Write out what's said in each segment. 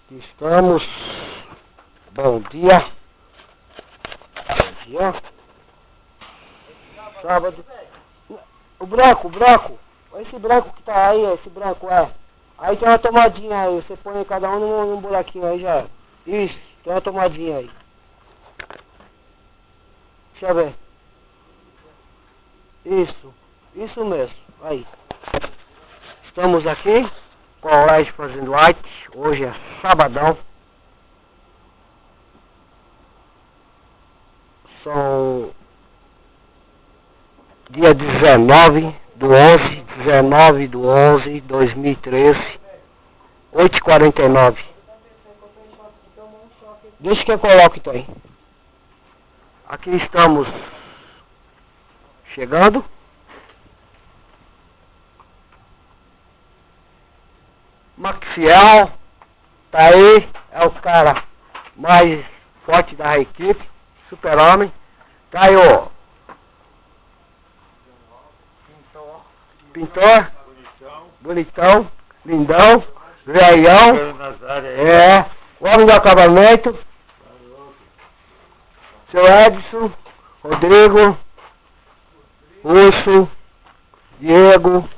Aqui estamos. Bom dia. Bom dia. Sábado. O branco. Esse branco que tá aí, esse branco é. Aí tem uma tomadinha aí, você põe cada um num buraquinho aí já. Isso, tem uma tomadinha aí. Deixa eu ver. Isso mesmo, aí. Estamos aqui, colégio fazendo arte. Hoje é sabadão. São dia 19/11/2013, 8h49. Deixa que eu coloque então aí. Aqui estamos chegando. Maxiel tá aí, é o cara mais forte da equipe, super-homem. Tá aí, ó. Pintor, bonitão, lindão, velhão, o homem do acabamento, seu Edson, Rodrigo, Urso, Diego,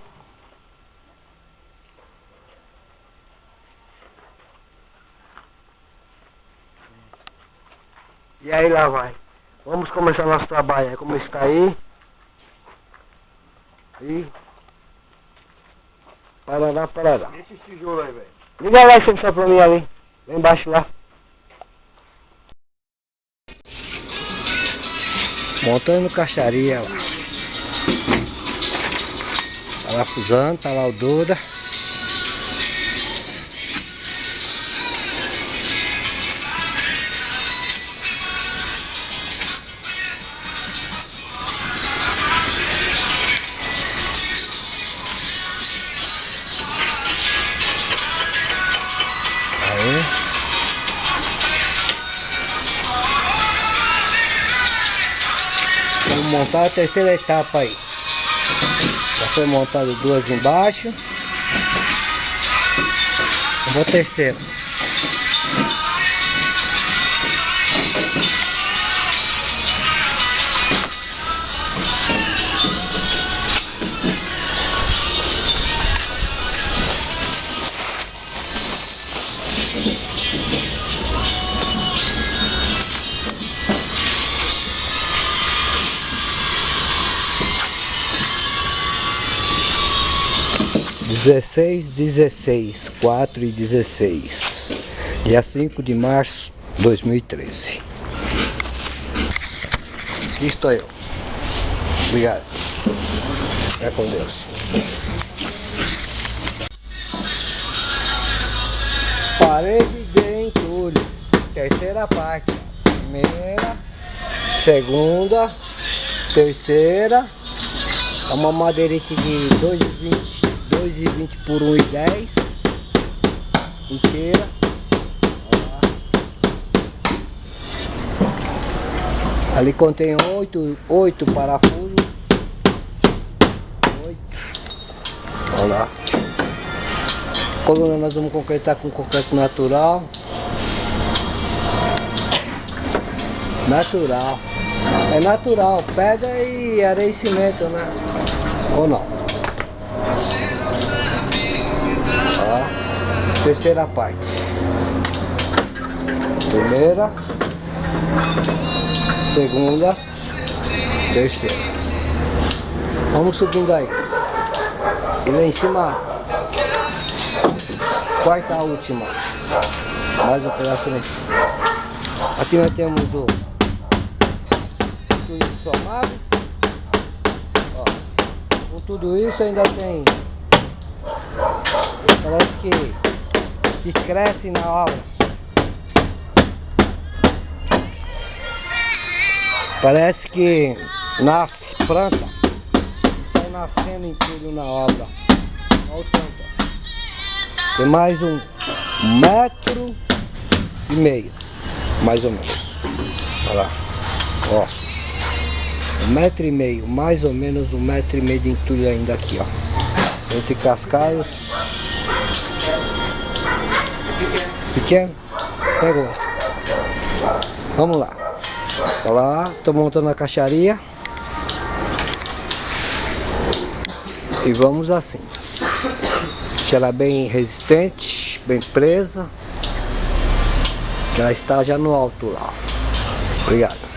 e aí lá vai. Vamos começar nosso trabalho, como está aí. E parará. Deixa esse tijolo aí, velho. Liga lá esse pra mim ali. Lá embaixo lá. Montando caixaria lá. Parafusando, tá lá o Duda. Vamos montar a terceira etapa aí. Já foi montado duas embaixo. Vou a terceira. (16/16, 4/16), dia 5 de março de 2013. Aqui estou eu. Obrigado. É com Deus. Parede de entulho. Terceira parte. Primeira, segunda, terceira. É uma madeirite de 2,20 por 1,10 inteira. Ali contém 8 parafusos. 8. Olha lá. A coluna nós vamos concretar com concreto natural. É natural, pedra e areia e cimento, né? Ou não? Ó, terceira parte. Primeira, segunda, terceira. Vamos subindo aí. E lá em cima, quarta última. Mais um pedaço lá em cima. Aqui nós temos o tudo somado. Ó, com tudo isso ainda tem. Parece que cresce na obra. Parece que nasce, planta e sai nascendo entulho na obra. Olha o tanto. Tem mais 1,5 metro, mais ou menos. Olha lá, ó. 1,5 metro, mais ou menos 1,5 metro de entulho ainda aqui, ó. Entre cascalhos. Pequeno? Pegou. Vamos lá. Olha lá, tô montando a caixaria. E vamos assim. Deixa ela bem resistente, bem presa. Que ela está já no alto lá. Obrigado.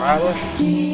Água.